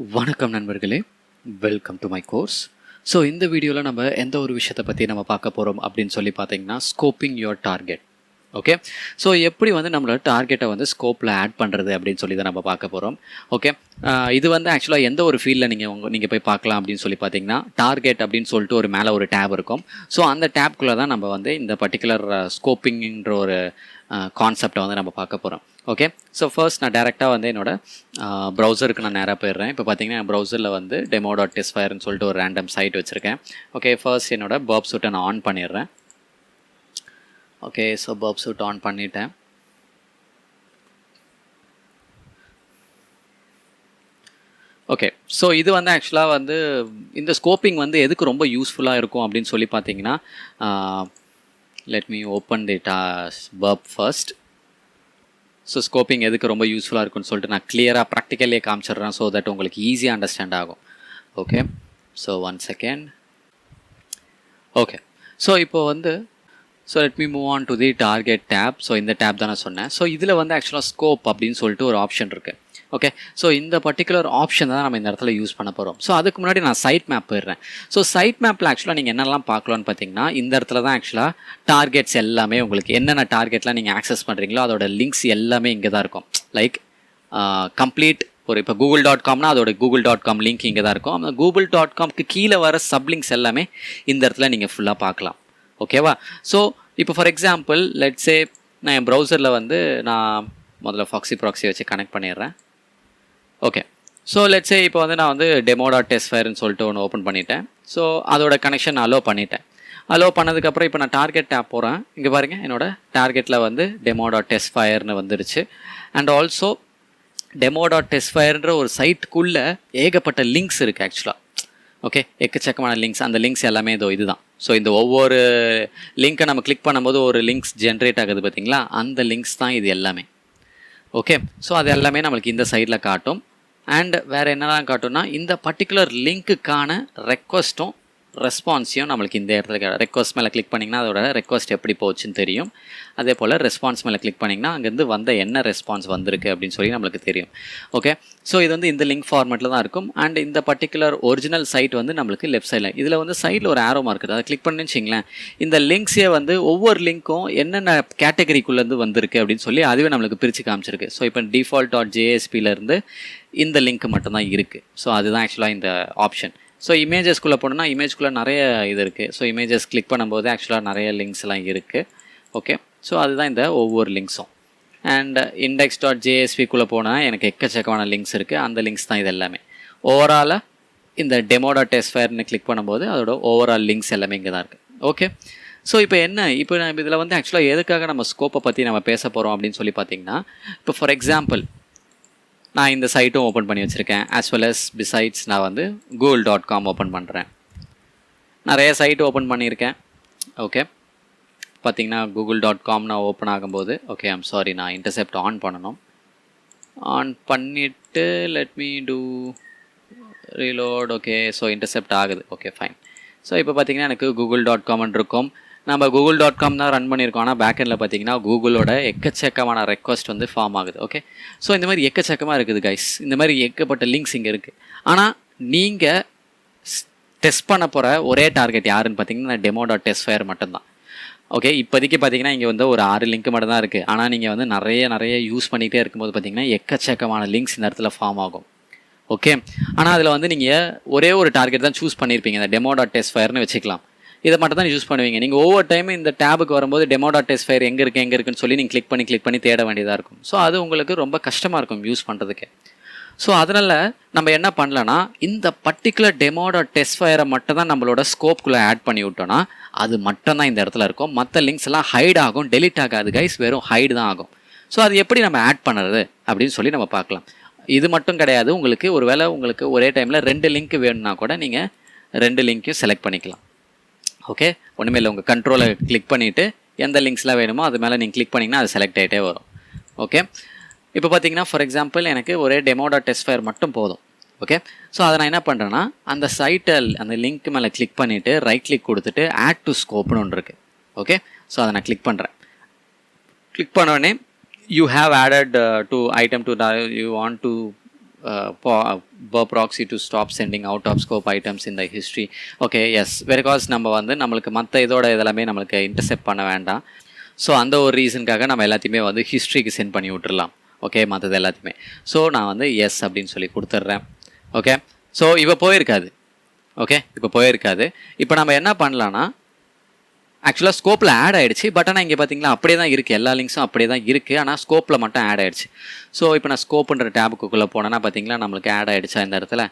வணக்கம் நண்பர்களே, welcome to my course. So இந்த வீடியோவில் நம்ம எந்த ஒரு விஷயத்தை பற்றி நம்ம பார்க்க போகிறோம் அப்படின்னு சொல்லி பார்த்தீங்கன்னா, scoping your target. Okay, so எப்படி நம்மளோட டார்கெட்டை ஸ்கோப்பில் ஆட் பண்ணுறது அப்படின்னு சொல்லி தான் நம்ம பார்க்க போகிறோம். ஓகே, இது ஆக்சுவலாக எந்த ஒரு ஃபீல்டில் நீங்கள் போய் பார்க்கலாம் அப்படின்னு சொல்லி பார்த்தீங்கன்னா, டார்கெட் அப்படின்னு சொல்லிட்டு ஒரு மேலே ஒரு டேப் இருக்கும். ஸோ அந்த டேப்குள்ளே தான் நம்ம இந்த பர்டிகுலர் ஸ்கோப்பிங்கிற ஒரு கான்செப்டை நம்ம பார்க்க போகிறோம். ஓகே, ஸோ ஃபர்ஸ்ட் நான் டேரெக்டாக என்னோட ப்ரௌசருக்கு நான் நேராக போயிடுறேன். இப்போ பார்த்தீங்கன்னா என் ப்ரௌசரில் demo.testfire சொல்லிட்டு ஒரு ரேண்டம் சைட் வச்சுருக்கேன். ஓகே, ஃபர்ஸ்ட் என்னோட பர்ப் சூட்டை நான் ஆன் பண்ணிடுறேன். ஓகே, ஸோ பர்ப் சூட் ஆன் பண்ணிட்டேன். ஓகே, ஸோ இது ஆக்சுவலாக இந்த ஸ்கோப்பிங் எதுக்கு ரொம்ப யூஸ்ஃபுல்லாக இருக்கும் அப்படின்னு சொல்லி பார்த்தீங்கன்னா, let me open the Burp first. So scoping எதுக்கு ரொம்ப யூஸ்ஃபுல்லாக இருக்குன்னு சொல்லிட்டு நான் கிளியராக ப்ராக்டிக்கல்லே காமிச்சிடுறேன், ஸோ தட் உங்களுக்கு ஈஸியாக அண்டர்ஸ்டாண்ட் ஆகும். Okay, so 1 second. Okay, so இப்போ so let me move on to the target tab. So இந்த டேப் தான் நான் சொன்னேன். ஸோ இதில் ஆக்சுவலாக ஸ்கோப் அப்படின்னு சொல்லிட்டு ஒரு ஆப்ஷன் இருக்குது. ஓகே, ஸோ இந்த பர்டிகுலர் ஆப்ஷன் தான் நம்ம இந்த இடத்துல யூஸ் பண்ண போகிறோம். ஸோ அதுக்கு முன்னாடி நான் சைட் மேப் போயிடுறேன். ஸோ சைட் மேப்பில் ஆக்சுவலாக நீங்கள் என்னெல்லாம் பார்க்கலான்னு பார்த்தீங்கன்னா, இந்த இடத்துல தான் ஆக்சுவலாக டார்கெட்ஸ் எல்லாமே உங்களுக்கு என்னென்ன டார்கெட்லாம் நீங்கள் ஆக்சஸ் பண்ணுறீங்களோ அதோட லிங்க்ஸ் எல்லாமே இங்கே தான் இருக்கும். லைக் கம்ப்ளீட் ஒரு இப்போ google.comனா அதோட google.com லிங்க் இங்கே தான் இருக்கும். அந்த google.comக்கு கீழே வர சப்லிங்க்ஸ் எல்லாமே இந்த இடத்துல நீங்கள் ஃபுல்லாக பார்க்கலாம். ஓகேவா? ஸோ இப்போ ஃபார் எக்ஸாம்பிள் லெட்ஸே நான் என் ப்ரௌசரில் நான் முதல்ல ஃபாக்ஸி ப்ராக்ஸி வச்சு கனெக்ட் பண்ணிடுறேன். ஓகே, ஸோ லெட்ஸே இப்போ நான் demo.testfireன்னு சொல்லிட்டு ஒன்று ஓப்பன் பண்ணிட்டேன். ஸோ அதோட கனெக்ஷன் அலோ பண்ணிட்டேன். அலோ பண்ணதுக்கப்புறம் இப்போ நான் டார்கெட் டேப் போகிறேன். இங்கே பாருங்கள், என்னோட டார்கெட்டில் demo.testfireன்னு வந்துருச்சு. அண்ட் ஆல்சோ demo.testfireன்ற ஒரு சைட்டுக்குள்ளே ஏகப்பட்ட லிங்க்ஸ் இருக்குது ஆக்சுவலாக. ஓகே, எக்கச்சக்கமான லிங்க்ஸ். அந்த லிங்க்ஸ் எல்லாமே இதுதான். ஸோ இந்த ஒவ்வொரு லிங்க்கை நம்ம கிளிக் பண்ணும்போது ஒரு லிங்க்ஸ் ஜென்ரேட் ஆகுது பார்த்தீங்களா, அந்த லிங்க்ஸ் தான் இது எல்லாமே. ஓகே, ஸோ அது எல்லாமே நம்மளுக்கு இந்த சைடில் காட்டும். அண்ட் வேறு என்னெல்லாம் காட்டும்னா, இந்த பர்டிகுலர் லிங்க்குக்கான ரெக்வஸ்ட்டும் ரெஸ்பான்ஸையும் நம்மளுக்கு இந்த இடத்துல ரெக்வஸ்ட் மேலே கிளிக் பண்ணிங்கன்னா அதோட ரெக்வஸ்ட் எப்படி போச்சுன்னு தெரியும். அதே போல் ரெஸ்பான்ஸ் மேலே கிளிக் பண்ணிங்கன்னா அங்கேருந்து என்ன ரெஸ்பான்ஸ் வந்திருக்கு அப்படின்னு சொல்லி நம்மளுக்கு தெரியும். ஓகே, ஸோ இது இந்த லிங்க் ஃபார்மேட்டில் தான் இருக்கும். அண்ட் இந்த பர்டிகுலர் ஒரிஜினல் சைட் நம்மளுக்கு லெஃப்ட் சைடில் இதில் சைடில் ஒரு ஆரோ மார்க் இருக்குது. அதை கிளிக் பண்ணி வச்சிங்களேன், இந்த லிங்க்ஸே ஒவ்வொரு லிங்க்கும் என்னென்ன கேட்டகரிக்குள்ளேருந்து வந்திருக்கு அப்படின்னு சொல்லி அதுவே நம்மளுக்கு பிரித்து காமிச்சிருக்கு. ஸோ இப்போ default.jsp இந்த லிங்க் மட்டும்தான் இருக்குது. ஸோ அதுதான் ஆக்சுவலாக இந்த ஆப்ஷன். ஸோ இமேஜஸ்குள்ளே போனோம்னா இமேஜ்குள்ளே நிறைய இது இருக்குது. ஸோ இமேஜஸ் கிளிக் பண்ணும்போது ஆக்சுவலாக நிறைய லிங்க்ஸ்லாம் இருக்குது. ஓகே, ஸோ அதுதான் இந்த ஒவ்வொரு லிங்க்ஸும். அண்ட் index.jsp போனால் எனக்கு எக்கச்சக்கமான லிங்க்ஸ் இருக்குது. அந்த லிங்க்ஸ் தான் இது எல்லாமே. ஓவராலாக இந்த demo.testfireன்னு கிளிக் பண்ணும்போது அதோட ஓவரால் லிங்க்ஸ் எல்லாமே இங்கே தான் இருக்குது. ஓகே, ஸோ இப்போ நம்ம இதில் ஆக்சுவலாக எதுக்காக நம்ம ஸ்கோப்பை பற்றி நம்ம பேச போகிறோம் அப்படின்னு சொல்லி பார்த்தீங்கன்னா, இப்போ ஃபார் எக்ஸாம்பிள் நான் இந்த சைட்டும் ஓப்பன் பண்ணி வச்சுருக்கேன். ஆஸ் வெல் அஸ் பிசைட்ஸ் நான் google.com ஓப்பன் பண்ணுறேன். நிறைய சைட் ஓப்பன் பண்ணியிருக்கேன். ஓகே, பார்த்திங்கன்னா google.com நான் ஓப்பன் ஆகும்போது ஓகே சாரி நான் இன்டர்செப்ட் ஆன் பண்ணணும். ஆன் பண்ணிவிட்டு let me do reload. Okay, so intercept ஆகுது. Okay fine. ஸோ இப்போ பார்த்திங்கன்னா எனக்கு google.com இருக்கும். நம்ம google.com தான் ரன் பண்ணியிருக்கோம். ஆனால் பேக்கெண்டில் பார்த்தீங்கன்னா கூகுளோட எக்கச்சக்கமான ரெக்வஸ்ட் ஃபார்ம் ஆகுது. ஓகே, ஸோ இந்த மாதிரி எக்கச்சக்கமாக இருக்குது கைஸ். இந்த மாதிரி ஏகப்பட்ட லிங்க்ஸ் இங்கே இருக்குது. ஆனால் நீங்கள் டெஸ்ட் பண்ண போகிற ஒரே டார்கெட் யாருன்னு பார்த்தீங்கன்னா demo.testfire மட்டும்தான். ஓகே, இப்போதைக்கு பார்த்தீங்கன்னா இங்கே ஒரு 6 லிங்க் மட்டும் தான் இருக்குது. ஆனால் நீங்கள் நிறைய யூஸ் பண்ணிகிட்டே இருக்கும்போது பார்த்தீங்கன்னா எக்கச்சக்கமான லிங்க்ஸ் இந்த இடத்துல ஃபார்ம் ஆகும். ஓகே, ஆனால் அதில் நீங்கள் ஒரே ஒரு டார்கெட் தான் சூஸ் பண்ணியிருப்பீங்க. இந்த demo.testfireன்னு வச்சுக்கலாம். இதை மட்டும் தான் யூஸ் பண்ணுவீங்க. நீங்கள் ஒவ்வொரு டைம் இந்த டேபுக்கு வரும்போது demo.testfire எங்கே இருக்குன்னு சொல்லி நீங்கள் கிளிக் பண்ணி தேட வேண்டியதாக இருக்கும். ஸோ அது உங்களுக்கு ரொம்ப கஷ்டமாக இருக்கும் யூஸ் பண்ணுறதுக்கு. ஸோ அதனால் நம்ம என்ன பண்ணலன்னா, இந்த பர்டிகுலர் demo.testfire மட்டும் தான் நம்மளோட ஸ்கோப்குள்ளே ஆட் பண்ணி விட்டோன்னா அது மட்டும் தான் இந்த இடத்துல இருக்கும். மற்ற லிங்க்ஸ் எல்லாம் ஹைட் ஆகும், டெலிட் ஆகாது கைஸ், வெறும் ஹைடு தான் ஆகும். ஸோ அது எப்படி நம்ம ஆட் பண்ணுறது அப்படின்னு சொல்லி நம்ம பார்க்கலாம். இது மட்டும் கிடையாது, உங்களுக்கு ஒரே டைமில் 2 லிங்க் வேணும்னா கூட நீங்கள் 2 லிங்க்கையும் செலக்ட் பண்ணிக்கலாம். ஓகே, ஒன்றுமே இல்லை, உங்கள் கண்ட்ரோலை கிளிக் பண்ணிவிட்டு எந்த லிங்க்ஸ்லாம் வேணுமோ அது மேலே நீங்கள் கிளிக் பண்ணிங்கன்னா அது செலக்ட் ஆகிட்டே வரும். ஓகே, இப்போ பார்த்தீங்கன்னா ஃபார் எக்ஸாம்பிள் எனக்கு ஒரே demo.testfire மட்டும் போதும். ஓகே, ஸோ அதை நான் என்ன பண்ணுறேன்னா, அந்த சைட்டில் அந்த லிங்க் மேலே கிளிக் பண்ணிவிட்டு ரைட் கிளிக் கொடுத்துட்டு ஆட் டு ஸ்கோப்னு ஒன்று இருக்குது. ஓகே, ஸோ அதை நான் கிளிக் பண்ணுறேன். கிளிக் பண்ணோடனே you have added to item to you want to burp proxy to stop sending out of scope items in the history. Okay, yes, because நம்ம வந்து நம்மளுக்கு மற்ற இதோட இதெல்லாமே நம்மளுக்கு இன்டர்செப்ட் பண்ண வேண்டாம். ஸோ அந்த ஒரு ரீசனுக்காக நம்ம எல்லாத்தையுமே வந்து ஹிஸ்ட்ரிக்கு சென்ட் பண்ணி விட்டுறலாம். ஓகே, மற்றது எல்லாத்தையுமே. ஸோ நான் வந்து எஸ் அப்படின்னு சொல்லி கொடுத்துட்றேன். ஓகே, ஸோ இப்போ போயிருக்காது. ஓகே, இப்போ போயிருக்காது. இப்போ நம்ம என்ன பண்ணலான்னா, ஆக்சுவலாக ஸ்கோப்பில் ஆட் ஆகிடுச்சு. பட் ஆனால் இங்கே பார்த்தீங்களா அப்படியே தான் இருக்குது, எல்லா லிங்க்ஸும் அப்படியே தான் இருக்குது. ஆனால் ஸ்கோப்பில் மட்டும் ஆட் ஆகிடுச்சு. ஸோ இப்போ நான் ஸ்கோப்புன்ற டேபுக்குள்ளே போனேன்னா பார்த்தீங்களா நம்மளுக்கு ஆட் ஆகிடுச்சா இந்த இடத்துல.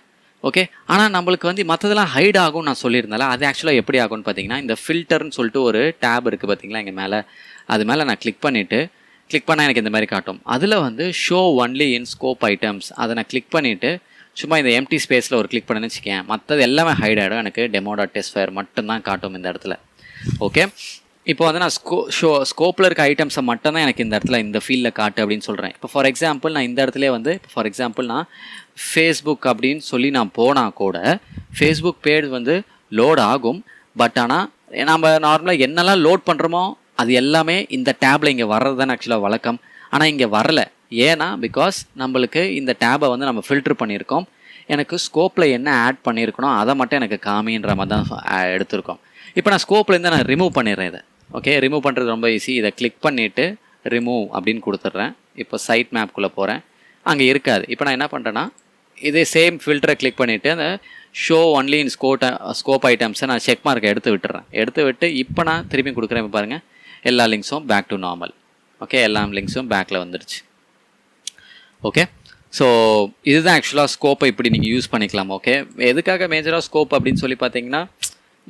ஓகே, ஆனால் நம்மளுக்கு வந்து மற்றதெல்லாம் ஹைட் ஆகும்னு நான் சொல்லியிருந்தேன். அது ஆக்சுவலாக எப்படி ஆகும்னு பார்த்தீங்கன்னா, இந்த ஃபில்டர்னு சொல்லிட்டு ஒரு டேப் இருக்குது பார்த்தீங்களா இங்கே மேலே. அது மேலே நான் கிளிக் பண்ணால் எனக்கு இந்த மாதிரி காட்டும். அதில் வந்து show only in scope items அதை நான் கிளிக் பண்ணிவிட்டு சும்மா இந்த எம்டி ஸ்பேஸில் ஒரு கிளிக் பண்ணேன்னு வச்சுக்கேன், மற்றது எல்லாமே ஹைட் ஆகிடும். எனக்கு டெமோ.testfire மட்டும்தான் காட்டும் இந்த இடத்துல. ஓகே, இப்போ வந்து நான் ஸ்கோப்பில் இருக்க ஐட்டம்ஸை மட்டும் தான் எனக்கு இந்த இடத்துல இந்த ஃபீல்டில் காட்டு அப்படின்னு சொல்கிறேன். இப்போ ஃபார் எக்ஸாம்பிள் நான் இந்த இடத்துல வந்து ஃபார் எக்ஸாம்பிள் நான் ஃபேஸ்புக் அப்படின்னு சொல்லி நான் போனால் கூட ஃபேஸ்புக் பேஜ் வந்து லோட் ஆகும். பட் ஆனால் நம்ம நார்மலாக என்னெல்லாம் லோட் பண்ணுறோமோ அது எல்லாமே இந்த டேப்பில் இங்கே வர்றது தானே ஆக்சுவலாக வழக்கம். ஆனால் இங்கே வரலை. ஏன்னா பிகாஸ் நம்மளுக்கு இந்த டேபை வந்து நம்ம ஃபில்ட்ரு பண்ணியிருக்கோம். எனக்கு ஸ்கோப்பில் என்ன ஆட் பண்ணியிருக்கணும் அதை மட்டும் எனக்கு காமின்ற மாதிரி தான் எடுத்திருக்கோம். இப்போ நான் ஸ்கோப்லேருந்து நான் ரிமூவ் பண்ணிடுறேன் இதை. ஓகே, ரிமூவ் பண்ணுறது ரொம்ப ஈஸி. இதை கிளிக் பண்ணிவிட்டு ரிமூவ் அப்படின்னு கொடுத்துட்றேன். இப்போ சைட் மேப்குள்ளே போகிறேன், அங்கே இருக்காது. இப்போ நான் என்ன பண்ணுறேன்னா, இதே சேம் ஃபில்டரை கிளிக் பண்ணிவிட்டு அந்த ஷோ ஒன்லி இன் ஸ்கோப் ஐட்டம்ஸை நான் செக் மார்க்கை எடுத்து விட்டு இப்போ நான் திரும்பி கொடுக்குறேன். இப்போ பாருங்கள், எல்லா லிங்க்ஸும் பேக் டு நார்மல். ஓகே, எல்லா லிங்க்ஸும் பேக்கில் வந்துடுச்சு. ஓகே, ஸோ இதுதான் ஆக்சுவலாக ஸ்கோப்பை இப்படி நீங்கள் யூஸ் பண்ணிக்கலாம். ஓகே, எதுக்காக மேஜராக ஸ்கோப் அப்படின்னு சொல்லி பார்த்தீங்கன்னா,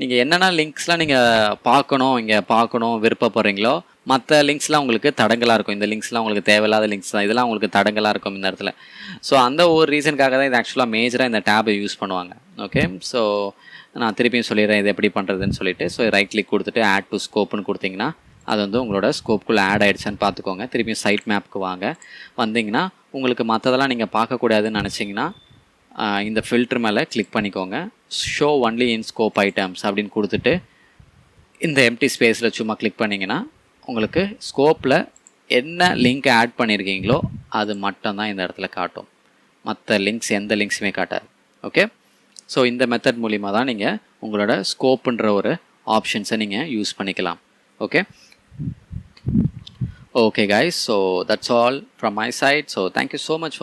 நீங்கள் என்னென்ன லிங்க்ஸ்லாம் நீங்கள் பார்க்கணும் விருப்பப்படுறீங்களோ மற்ற லிங்க்ஸ்லாம் உங்களுக்கு தடங்கலாக இருக்கும். இந்த லிங்க்ஸ்லாம் உங்களுக்கு தேவையில்லாத லிங்க்ஸ் தான், இதெல்லாம் உங்களுக்கு தடங்கலாக இருக்கும் இந்த இடத்துல. ஸோ அந்த ஒரு ரீசனுக்காக தான் இது ஆக்சுவலாக மேஜராக இந்த டேபை யூஸ் பண்ணுவாங்க. ஓகே, ஸோ நான் திருப்பியும் சொல்லிடுறேன் இது எப்படி பண்ணுறதுன்னு சொல்லிட்டு. ஸோ ரைட் கிளிக் கொடுத்துட்டு ஆட் டு ஸ்கோப்புன்னு கொடுத்தீங்கன்னா அது வந்து உங்களோட ஸ்கோப்புக்குள்ளே ஆட் ஆகிடுச்சான்னு பார்த்துக்கோங்க. திருப்பியும் சைட் மேப்க்கு வந்தீங்கன்னா உங்களுக்கு மற்றதெல்லாம் நீங்கள் பார்க்கக்கூடாதுன்னு நினச்சிங்கன்னா இந்த ஃபில்டர் மேலே கிளிக் பண்ணிக்கோங்க. Show only in scope items அப்படின்னு கொடுத்துட்டு இந்த எம்டி ஸ்பேஸில் சும்மா கிளிக் பண்ணிங்கன்னா உங்களுக்கு ஸ்கோப்பில் என்ன லிங்க் ஆட் பண்ணியிருக்கீங்களோ அது மட்டும்தான் இந்த இடத்துல காட்டும். மற்ற லிங்க்ஸ் எந்த லிங்க்ஸுமே காட்டாது. ஓகே, ஸோ இந்த மெத்தட் மூலிமா தான் நீங்கள் உங்களோட ஸ்கோப்புன்ற ஒரு ஆப்ஷன்ஸை நீங்கள் யூஸ் பண்ணிக்கலாம். Okay guys, so that's all from my side. So thank you so much for